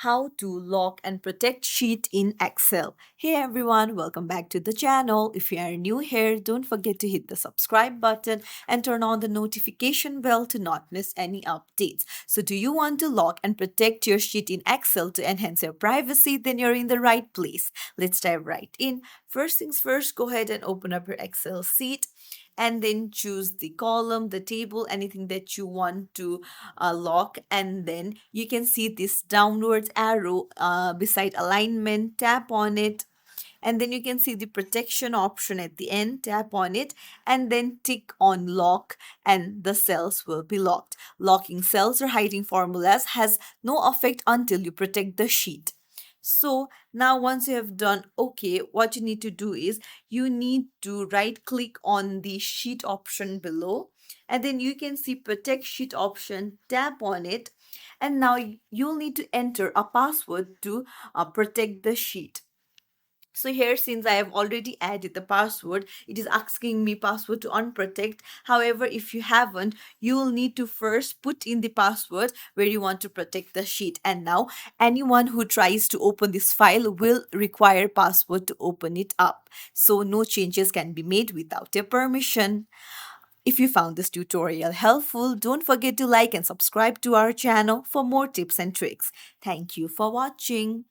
how to lock and protect sheet in Excel. Hey everyone, welcome back to the channel. If you are new here, don't forget to hit the subscribe button and turn on the notification bell to not miss any updates. So do you want to lock and protect your sheet in Excel to enhance your privacy? Then you're in the right place. Let's dive right in. First things first, go ahead and open up your Excel sheet and then choose the column, the table, anything that you want to lock, and then you can see this downwards arrow beside alignment. Tap on it, and then you can see the protection option at the end. Tap on it and then tick on lock, and the cells will be locked. Locking cells or hiding formulas has no effect until you protect the sheet. So now once you have done okay, what you need to do is you need to right click on the sheet option below, and then you can see protect sheet option. Tap on it, and now you'll need to enter a password to protect the sheet. So here, since I have already added the password, it is asking me password to unprotect. However, if you haven't, you will need to first put in the password where you want to protect the sheet. And now anyone who tries to open this file will require password to open it up. So no changes can be made without your permission. If you found this tutorial helpful, don't forget to like and subscribe to our channel for more tips and tricks. Thank you for watching.